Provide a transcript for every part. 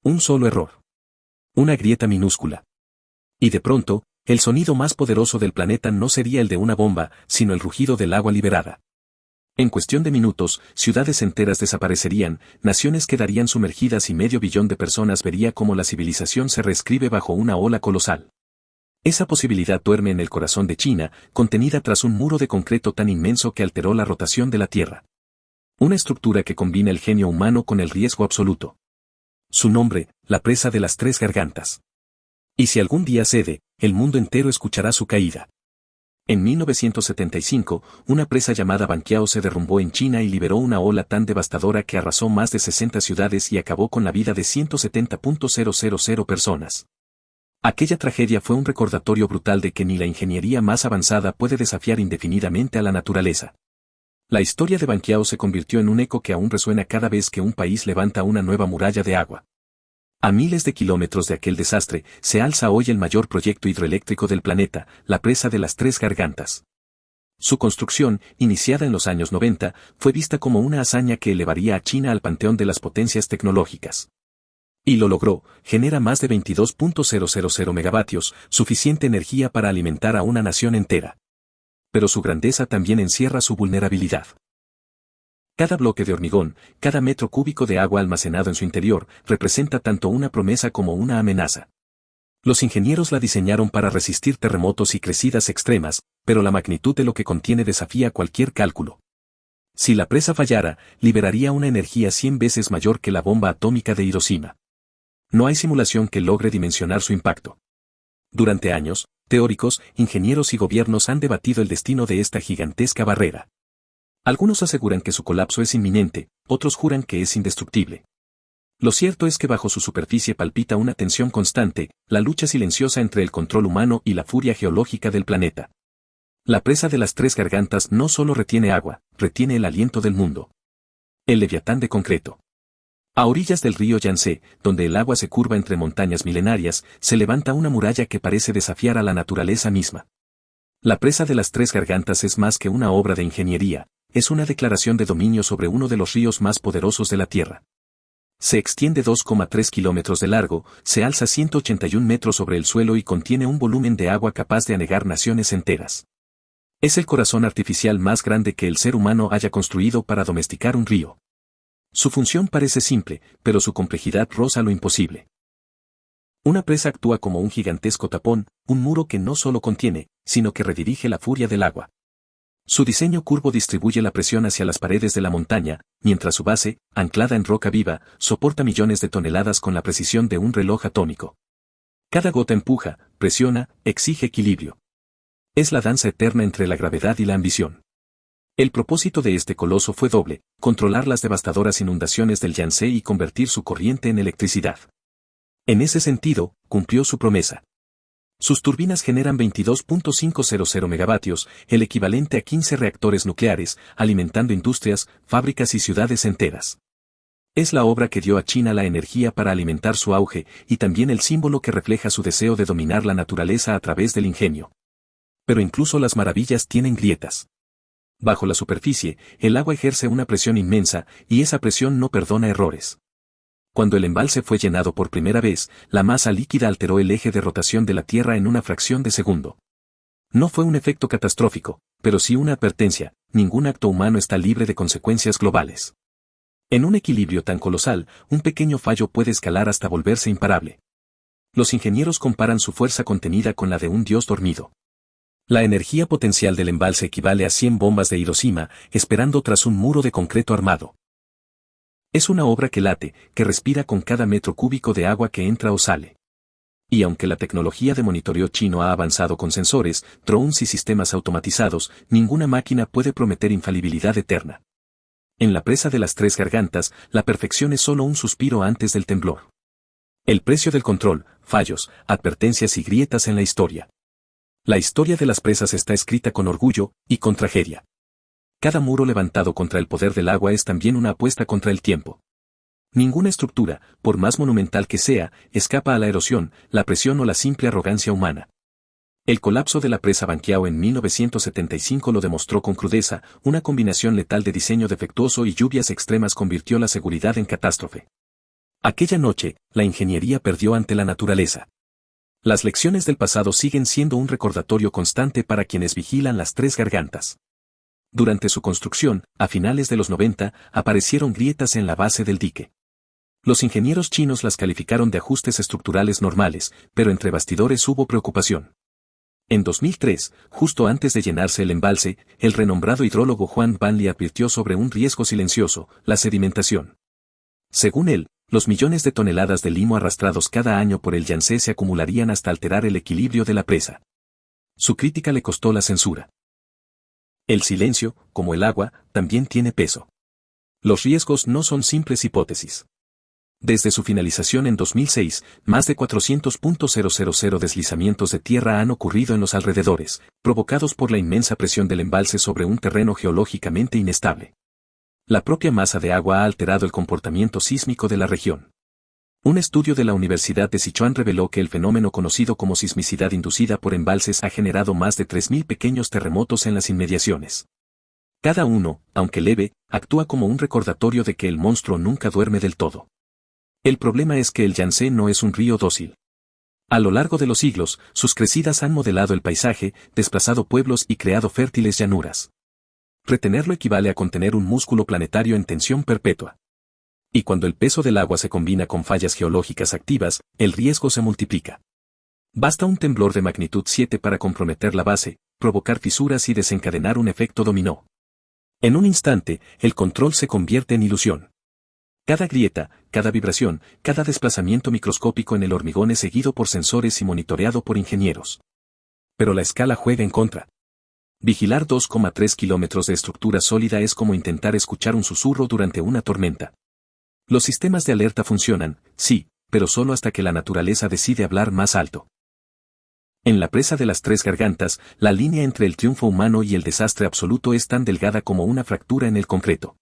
Un solo error. Una grieta minúscula. Y de pronto, el sonido más poderoso del planeta no sería el de una bomba, sino el rugido del agua liberada. En cuestión de minutos, ciudades enteras desaparecerían, naciones quedarían sumergidas y 500 millones de personas vería cómo la civilización se reescribe bajo una ola colosal. Esa posibilidad duerme en el corazón de China, contenida tras un muro de concreto tan inmenso que alteró la rotación de la Tierra. Una estructura que combina el genio humano con el riesgo absoluto. Su nombre, la presa de las tres gargantas. Y si algún día cede, el mundo entero escuchará su caída. En 1975, una presa llamada Banqiao se derrumbó en China y liberó una ola tan devastadora que arrasó más de 60 ciudades y acabó con la vida de 170.000 personas. Aquella tragedia fue un recordatorio brutal de que ni la ingeniería más avanzada puede desafiar indefinidamente a la naturaleza. La historia de Banqiao se convirtió en un eco que aún resuena cada vez que un país levanta una nueva muralla de agua. A miles de kilómetros de aquel desastre, se alza hoy el mayor proyecto hidroeléctrico del planeta, la presa de las Tres Gargantas. Su construcción, iniciada en los años 90, fue vista como una hazaña que elevaría a China al panteón de las potencias tecnológicas. Y lo logró, genera más de 22.000 megavatios, suficiente energía para alimentar a una nación entera. Pero su grandeza también encierra su vulnerabilidad. Cada bloque de hormigón, cada metro cúbico de agua almacenado en su interior, representa tanto una promesa como una amenaza. Los ingenieros la diseñaron para resistir terremotos y crecidas extremas, pero la magnitud de lo que contiene desafía cualquier cálculo. Si la presa fallara, liberaría una energía 100 veces mayor que la bomba atómica de Hiroshima. No hay simulación que logre dimensionar su impacto. Durante años, teóricos, ingenieros y gobiernos han debatido el destino de esta gigantesca barrera. Algunos aseguran que su colapso es inminente, otros juran que es indestructible. Lo cierto es que bajo su superficie palpita una tensión constante, la lucha silenciosa entre el control humano y la furia geológica del planeta. La presa de las Tres Gargantas no solo retiene agua, retiene el aliento del mundo. El leviatán de concreto. A orillas del río Yangtze, donde el agua se curva entre montañas milenarias, se levanta una muralla que parece desafiar a la naturaleza misma. La presa de las Tres Gargantas es más que una obra de ingeniería, es una declaración de dominio sobre uno de los ríos más poderosos de la Tierra. Se extiende 2,3 kilómetros de largo, se alza 181 metros sobre el suelo y contiene un volumen de agua capaz de anegar naciones enteras. Es el corazón artificial más grande que el ser humano haya construido para domesticar un río. Su función parece simple, pero su complejidad roza lo imposible. Una presa actúa como un gigantesco tapón, un muro que no solo contiene, sino que redirige la furia del agua. Su diseño curvo distribuye la presión hacia las paredes de la montaña, mientras su base, anclada en roca viva, soporta millones de toneladas con la precisión de un reloj atómico. Cada gota empuja, presiona, exige equilibrio. Es la danza eterna entre la gravedad y la ambición. El propósito de este coloso fue doble, controlar las devastadoras inundaciones del Yangtze y convertir su corriente en electricidad. En ese sentido, cumplió su promesa. Sus turbinas generan 22.500 megavatios, el equivalente a 15 reactores nucleares, alimentando industrias, fábricas y ciudades enteras. Es la obra que dio a China la energía para alimentar su auge y también el símbolo que refleja su deseo de dominar la naturaleza a través del ingenio. Pero incluso las maravillas tienen grietas. Bajo la superficie, el agua ejerce una presión inmensa, y esa presión no perdona errores. Cuando el embalse fue llenado por primera vez, la masa líquida alteró el eje de rotación de la Tierra en una fracción de segundo. No fue un efecto catastrófico, pero sí una advertencia: ningún acto humano está libre de consecuencias globales. En un equilibrio tan colosal, un pequeño fallo puede escalar hasta volverse imparable. Los ingenieros comparan su fuerza contenida con la de un dios dormido. La energía potencial del embalse equivale a 100 bombas de Hiroshima, esperando tras un muro de concreto armado. Es una obra que late, que respira con cada metro cúbico de agua que entra o sale. Y aunque la tecnología de monitoreo chino ha avanzado con sensores, drones y sistemas automatizados, ninguna máquina puede prometer infalibilidad eterna. En la presa de las Tres Gargantas, la perfección es solo un suspiro antes del temblor. El precio del control, fallos, advertencias y grietas en la historia. La historia de las presas está escrita con orgullo y con tragedia. Cada muro levantado contra el poder del agua es también una apuesta contra el tiempo. Ninguna estructura, por más monumental que sea, escapa a la erosión, la presión o la simple arrogancia humana. El colapso de la presa Banqiao en 1975 lo demostró con crudeza: una combinación letal de diseño defectuoso y lluvias extremas convirtió la seguridad en catástrofe. Aquella noche, la ingeniería perdió ante la naturaleza. Las lecciones del pasado siguen siendo un recordatorio constante para quienes vigilan las tres gargantas. Durante su construcción, a finales de los 90, aparecieron grietas en la base del dique. Los ingenieros chinos las calificaron de ajustes estructurales normales, pero entre bastidores hubo preocupación. En 2003, justo antes de llenarse el embalse, el renombrado hidrólogo Juan Banli advirtió sobre un riesgo silencioso, la sedimentación. Según él, los millones de toneladas de limo arrastrados cada año por el Yangtze se acumularían hasta alterar el equilibrio de la presa. Su crítica le costó la censura. El silencio, como el agua, también tiene peso. Los riesgos no son simples hipótesis. Desde su finalización en 2006, más de 400.000 deslizamientos de tierra han ocurrido en los alrededores, provocados por la inmensa presión del embalse sobre un terreno geológicamente inestable. La propia masa de agua ha alterado el comportamiento sísmico de la región. Un estudio de la Universidad de Sichuan reveló que el fenómeno conocido como sismicidad inducida por embalses ha generado más de 3.000 pequeños terremotos en las inmediaciones. Cada uno, aunque leve, actúa como un recordatorio de que el monstruo nunca duerme del todo. El problema es que el Yangtze no es un río dócil. A lo largo de los siglos, sus crecidas han modelado el paisaje, desplazado pueblos y creado fértiles llanuras. Retenerlo equivale a contener un músculo planetario en tensión perpetua. Y cuando el peso del agua se combina con fallas geológicas activas, el riesgo se multiplica. Basta un temblor de magnitud 7 para comprometer la base, provocar fisuras y desencadenar un efecto dominó. En un instante, el control se convierte en ilusión. Cada grieta, cada vibración, cada desplazamiento microscópico en el hormigón es seguido por sensores y monitoreado por ingenieros. Pero la escala juega en contra. Vigilar 2,3 kilómetros de estructura sólida es como intentar escuchar un susurro durante una tormenta. Los sistemas de alerta funcionan, sí, pero solo hasta que la naturaleza decide hablar más alto. En la presa de las tres gargantas, la línea entre el triunfo humano y el desastre absoluto es tan delgada como una fractura en el concreto.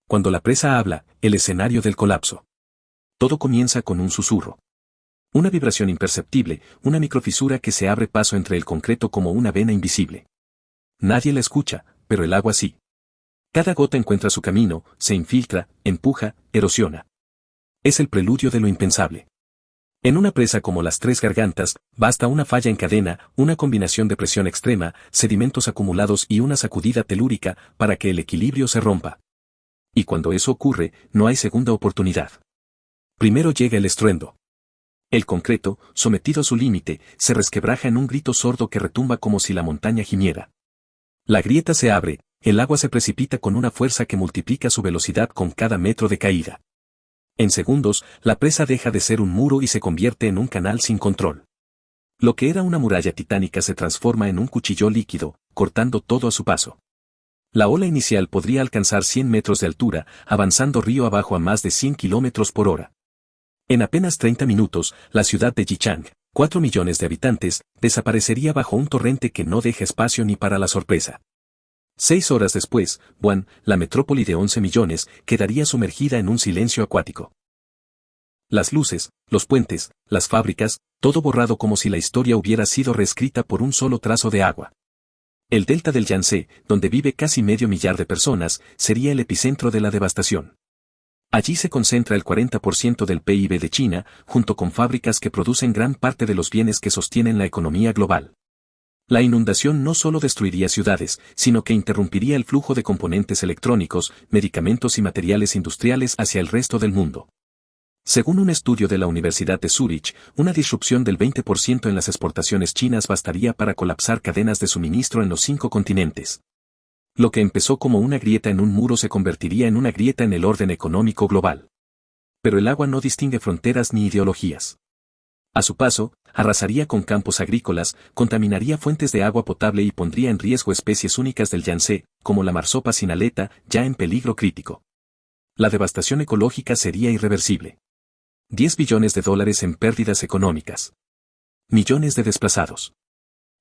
Cuando la presa habla, el escenario del colapso. Todo comienza con un susurro. Una vibración imperceptible, una microfisura que se abre paso entre el concreto como una vena invisible. Nadie la escucha, pero el agua sí. Cada gota encuentra su camino, se infiltra, empuja, erosiona. Es el preludio de lo impensable. En una presa como las tres gargantas, basta una falla en cadena, una combinación de presión extrema, sedimentos acumulados y una sacudida telúrica para que el equilibrio se rompa. Y cuando eso ocurre, no hay segunda oportunidad. Primero llega el estruendo. El concreto, sometido a su límite, se resquebraja en un grito sordo que retumba como si la montaña gimiera. La grieta se abre, el agua se precipita con una fuerza que multiplica su velocidad con cada metro de caída. En segundos, la presa deja de ser un muro y se convierte en un canal sin control. Lo que era una muralla titánica se transforma en un cuchillo líquido, cortando todo a su paso. La ola inicial podría alcanzar 100 metros de altura, avanzando río abajo a más de 100 kilómetros por hora. En apenas 30 minutos, la ciudad de Yichang, 4 millones de habitantes, desaparecería bajo un torrente que no deja espacio ni para la sorpresa. 6 horas después, Wuhan, la metrópoli de 11 millones, quedaría sumergida en un silencio acuático. Las luces, los puentes, las fábricas, todo borrado como si la historia hubiera sido reescrita por un solo trazo de agua. El delta del Yangtze, donde vive casi medio millar de personas, sería el epicentro de la devastación. Allí se concentra el 40% del PIB de China, junto con fábricas que producen gran parte de los bienes que sostienen la economía global. La inundación no solo destruiría ciudades, sino que interrumpiría el flujo de componentes electrónicos, medicamentos y materiales industriales hacia el resto del mundo. Según un estudio de la Universidad de Zúrich, una disrupción del 20% en las exportaciones chinas bastaría para colapsar cadenas de suministro en los 5 continentes. Lo que empezó como una grieta en un muro se convertiría en una grieta en el orden económico global. Pero el agua no distingue fronteras ni ideologías. A su paso, arrasaría con campos agrícolas, contaminaría fuentes de agua potable y pondría en riesgo especies únicas del Yangtze, como la marsopa sin aleta, ya en peligro crítico. La devastación ecológica sería irreversible. 10 billones de dólares en pérdidas económicas. Millones de desplazados.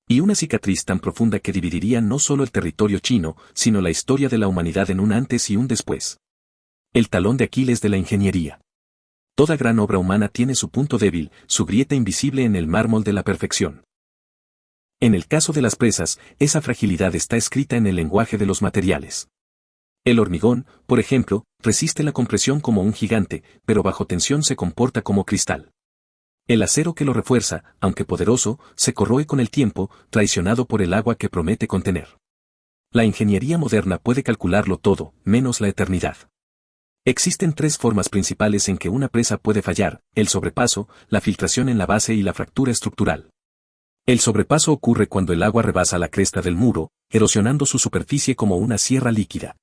Y una cicatriz tan profunda que dividiría no solo el territorio chino, sino la historia de la humanidad en un antes y un después. El talón de Aquiles de la ingeniería. Toda gran obra humana tiene su punto débil, su grieta invisible en el mármol de la perfección. En el caso de las presas, esa fragilidad está escrita en el lenguaje de los materiales. El hormigón, por ejemplo, resiste la compresión como un gigante, pero bajo tensión se comporta como cristal. El acero que lo refuerza, aunque poderoso, se corroe con el tiempo, traicionado por el agua que promete contener. La ingeniería moderna puede calcularlo todo, menos la eternidad. Existen tres formas principales en que una presa puede fallar: el sobrepaso, la filtración en la base y la fractura estructural. El sobrepaso ocurre cuando el agua rebasa la cresta del muro, erosionando su superficie como una sierra líquida.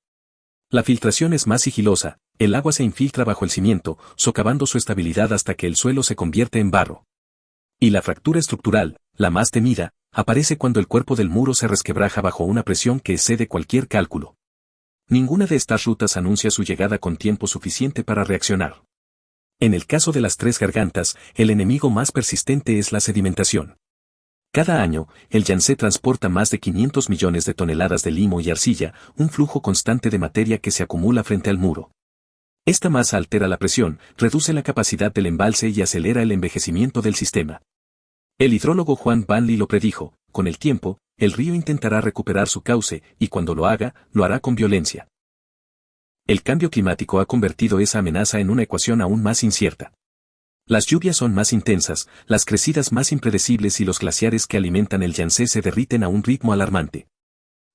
La filtración es más sigilosa, el agua se infiltra bajo el cimiento, socavando su estabilidad hasta que el suelo se convierte en barro. Y la fractura estructural, la más temida, aparece cuando el cuerpo del muro se resquebraja bajo una presión que excede cualquier cálculo. Ninguna de estas rutas anuncia su llegada con tiempo suficiente para reaccionar. En el caso de las Tres Gargantas, el enemigo más persistente es la sedimentación. Cada año, el Yangtze transporta más de 500 millones de toneladas de limo y arcilla, un flujo constante de materia que se acumula frente al muro. Esta masa altera la presión, reduce la capacidad del embalse y acelera el envejecimiento del sistema. El hidrólogo Juan Banley lo predijo: con el tiempo, el río intentará recuperar su cauce, y cuando lo haga, lo hará con violencia. El cambio climático ha convertido esa amenaza en una ecuación aún más incierta. Las lluvias son más intensas, las crecidas más impredecibles y los glaciares que alimentan el Yangtze se derriten a un ritmo alarmante.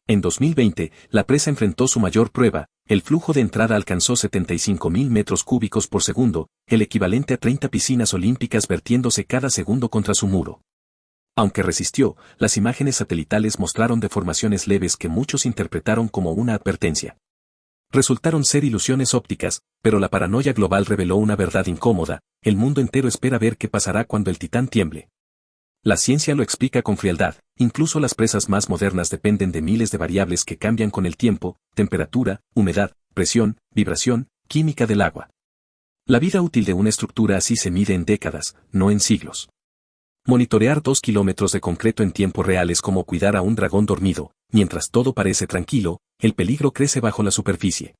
En 2020, la presa enfrentó su mayor prueba: el flujo de entrada alcanzó 75.000 metros cúbicos por segundo, el equivalente a 30 piscinas olímpicas vertiéndose cada segundo contra su muro. Aunque resistió, las imágenes satelitales mostraron deformaciones leves que muchos interpretaron como una advertencia. Resultaron ser ilusiones ópticas, pero la paranoia global reveló una verdad incómoda: el mundo entero espera ver qué pasará cuando el Titán tiemble. La ciencia lo explica con frialdad: incluso las presas más modernas dependen de miles de variables que cambian con el tiempo: temperatura, humedad, presión, vibración, química del agua. La vida útil de una estructura así se mide en décadas, no en siglos. Monitorear 2 kilómetros de concreto en tiempo real es como cuidar a un dragón dormido: mientras todo parece tranquilo, el peligro crece bajo la superficie.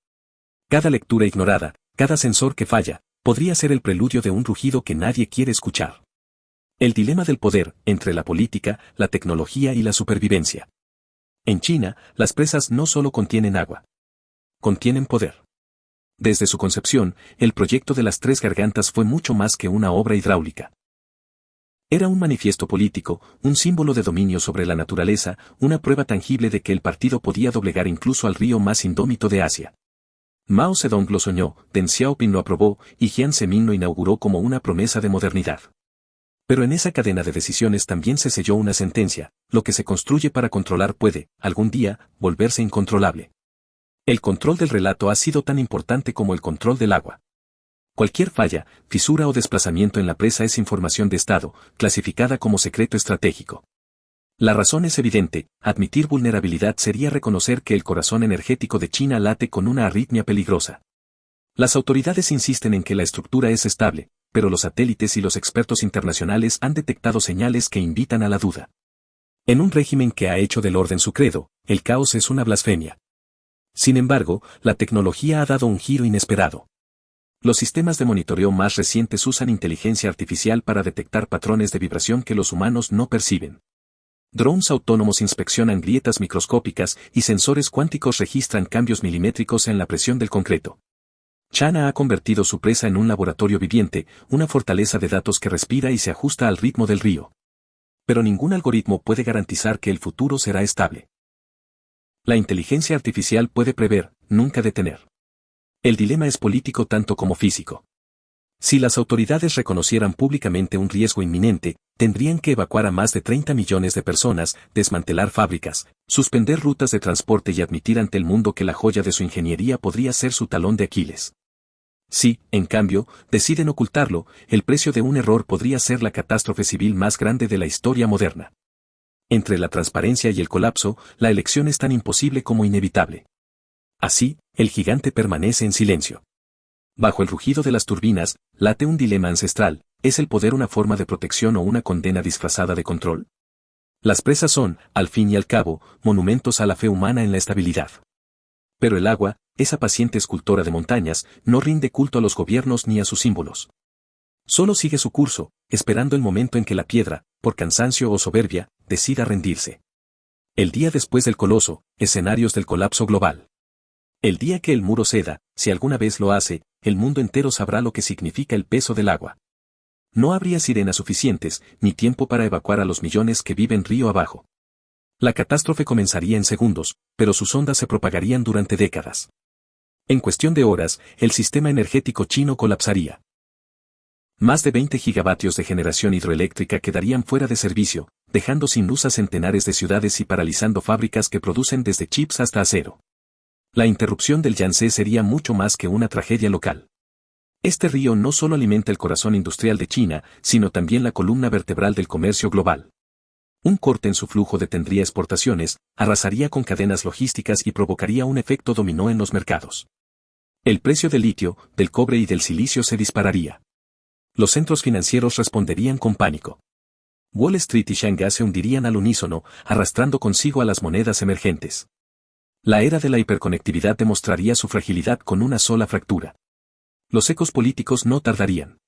Cada lectura ignorada, cada sensor que falla, podría ser el preludio de un rugido que nadie quiere escuchar. El dilema del poder, entre la política, la tecnología y la supervivencia. En China, las presas no solo contienen agua. Contienen poder. Desde su concepción, el proyecto de las Tres Gargantas fue mucho más que una obra hidráulica. Era un manifiesto político, un símbolo de dominio sobre la naturaleza, una prueba tangible de que el partido podía doblegar incluso al río más indómito de Asia. Mao Zedong lo soñó, Deng Xiaoping lo aprobó, y Jiang Zemin lo inauguró como una promesa de modernidad. Pero en esa cadena de decisiones también se selló una sentencia: lo que se construye para controlar puede, algún día, volverse incontrolable. El control del relato ha sido tan importante como el control del agua. Cualquier falla, fisura o desplazamiento en la presa es información de estado, clasificada como secreto estratégico. La razón es evidente: admitir vulnerabilidad sería reconocer que el corazón energético de China late con una arritmia peligrosa. Las autoridades insisten en que la estructura es estable, pero los satélites y los expertos internacionales han detectado señales que invitan a la duda. En un régimen que ha hecho del orden su credo, el caos es una blasfemia. Sin embargo, la tecnología ha dado un giro inesperado. Los sistemas de monitoreo más recientes usan inteligencia artificial para detectar patrones de vibración que los humanos no perciben. Drones autónomos inspeccionan grietas microscópicas y sensores cuánticos registran cambios milimétricos en la presión del concreto. China ha convertido su presa en un laboratorio viviente, una fortaleza de datos que respira y se ajusta al ritmo del río. Pero ningún algoritmo puede garantizar que el futuro será estable. La inteligencia artificial puede prever, nunca detener. El dilema es político tanto como físico. Si las autoridades reconocieran públicamente un riesgo inminente, tendrían que evacuar a más de 30 millones de personas, desmantelar fábricas, suspender rutas de transporte y admitir ante el mundo que la joya de su ingeniería podría ser su talón de Aquiles. Si, en cambio, deciden ocultarlo, el precio de un error podría ser la catástrofe civil más grande de la historia moderna. Entre la transparencia y el colapso, la elección es tan imposible como inevitable. Así, el gigante permanece en silencio. Bajo el rugido de las turbinas, late un dilema ancestral: ¿es el poder una forma de protección o una condena disfrazada de control? Las presas son, al fin y al cabo, monumentos a la fe humana en la estabilidad. Pero el agua, esa paciente escultora de montañas, no rinde culto a los gobiernos ni a sus símbolos. Solo sigue su curso, esperando el momento en que la piedra, por cansancio o soberbia, decida rendirse. El día después del coloso, escenarios del colapso global. El día que el muro ceda, si alguna vez lo hace, el mundo entero sabrá lo que significa el peso del agua. No habría sirenas suficientes, ni tiempo para evacuar a los millones que viven río abajo. La catástrofe comenzaría en segundos, pero sus ondas se propagarían durante décadas. En cuestión de horas, el sistema energético chino colapsaría. Más de 20 gigavatios de generación hidroeléctrica quedarían fuera de servicio, dejando sin luz a centenares de ciudades y paralizando fábricas que producen desde chips hasta acero. La interrupción del Yangtze sería mucho más que una tragedia local. Este río no solo alimenta el corazón industrial de China, sino también la columna vertebral del comercio global. Un corte en su flujo detendría exportaciones, arrasaría con cadenas logísticas y provocaría un efecto dominó en los mercados. El precio del litio, del cobre y del silicio se dispararía. Los centros financieros responderían con pánico. Wall Street y Shanghái se hundirían al unísono, arrastrando consigo a las monedas emergentes. La era de la hiperconectividad demostraría su fragilidad con una sola fractura. Los ecos políticos no tardarían.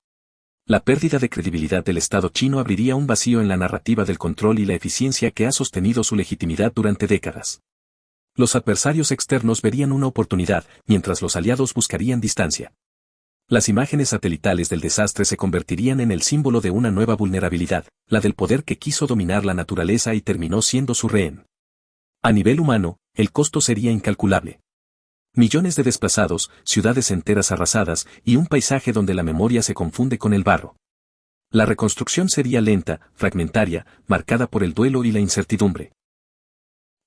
La pérdida de credibilidad del Estado chino abriría un vacío en la narrativa del control y la eficiencia que ha sostenido su legitimidad durante décadas. Los adversarios externos verían una oportunidad, mientras los aliados buscarían distancia. Las imágenes satelitales del desastre se convertirían en el símbolo de una nueva vulnerabilidad, la del poder que quiso dominar la naturaleza y terminó siendo su rehén. A nivel humano, el costo sería incalculable. Millones de desplazados, ciudades enteras arrasadas y un paisaje donde la memoria se confunde con el barro. La reconstrucción sería lenta, fragmentaria, marcada por el duelo y la incertidumbre.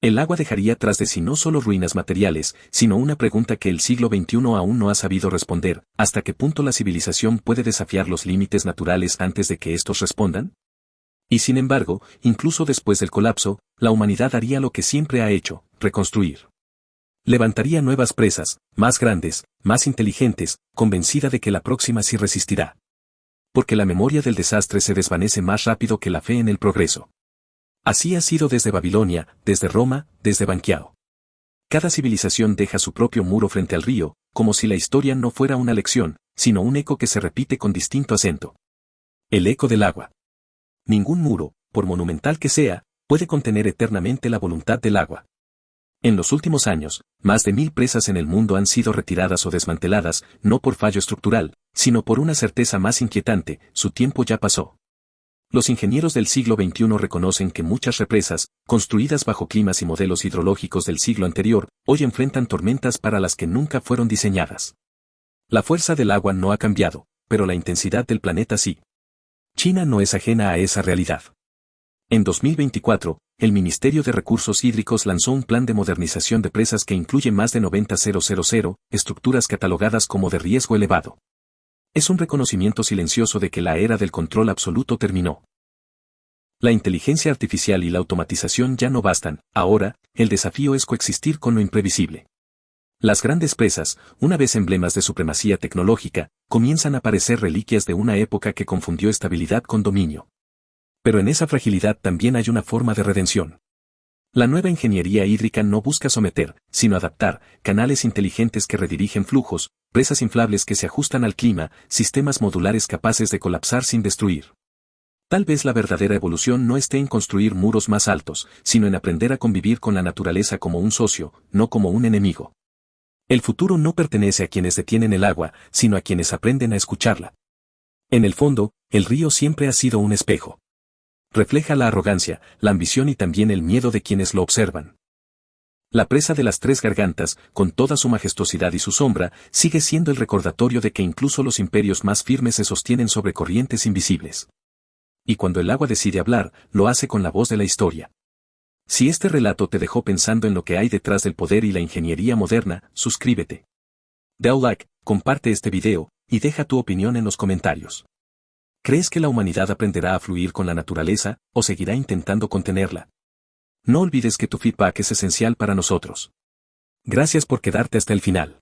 El agua dejaría tras de sí no solo ruinas materiales, sino una pregunta que el siglo XXI aún no ha sabido responder: ¿hasta qué punto la civilización puede desafiar los límites naturales antes de que estos respondan? Y sin embargo, incluso después del colapso, la humanidad haría lo que siempre ha hecho: reconstruir. Levantaría nuevas presas, más grandes, más inteligentes, convencida de que la próxima sí resistirá. Porque la memoria del desastre se desvanece más rápido que la fe en el progreso. Así ha sido desde Babilonia, desde Roma, desde Banqiao. Cada civilización deja su propio muro frente al río, como si la historia no fuera una lección, sino un eco que se repite con distinto acento. El eco del agua. Ningún muro, por monumental que sea, puede contener eternamente la voluntad del agua. En los últimos años, más de 1000 presas en el mundo han sido retiradas o desmanteladas, no por fallo estructural, sino por una certeza más inquietante: su tiempo ya pasó. Los ingenieros del siglo XXI reconocen que muchas represas, construidas bajo climas y modelos hidrológicos del siglo anterior, hoy enfrentan tormentas para las que nunca fueron diseñadas. La fuerza del agua no ha cambiado, pero la intensidad del planeta sí. China no es ajena a esa realidad. En 2024, el Ministerio de Recursos Hídricos lanzó un plan de modernización de presas que incluye más de 90.000 estructuras catalogadas como de riesgo elevado. Es un reconocimiento silencioso de que la era del control absoluto terminó. La inteligencia artificial y la automatización ya no bastan, ahora, el desafío es coexistir con lo imprevisible. Las grandes presas, una vez emblemas de supremacía tecnológica, comienzan a parecer reliquias de una época que confundió estabilidad con dominio. Pero en esa fragilidad también hay una forma de redención. La nueva ingeniería hídrica no busca someter, sino adaptar, canales inteligentes que redirigen flujos, presas inflables que se ajustan al clima, sistemas modulares capaces de colapsar sin destruir. Tal vez la verdadera evolución no esté en construir muros más altos, sino en aprender a convivir con la naturaleza como un socio, no como un enemigo. El futuro no pertenece a quienes detienen el agua, sino a quienes aprenden a escucharla. En el fondo, el río siempre ha sido un espejo. Refleja la arrogancia, la ambición y también el miedo de quienes lo observan. La presa de las Tres Gargantas, con toda su majestuosidad y su sombra, sigue siendo el recordatorio de que incluso los imperios más firmes se sostienen sobre corrientes invisibles. Y cuando el agua decide hablar, lo hace con la voz de la historia. Si este relato te dejó pensando en lo que hay detrás del poder y la ingeniería moderna, suscríbete. Da un like, comparte este video, y deja tu opinión en los comentarios. ¿Crees que la humanidad aprenderá a fluir con la naturaleza, o seguirá intentando contenerla? No olvides que tu feedback es esencial para nosotros. Gracias por quedarte hasta el final.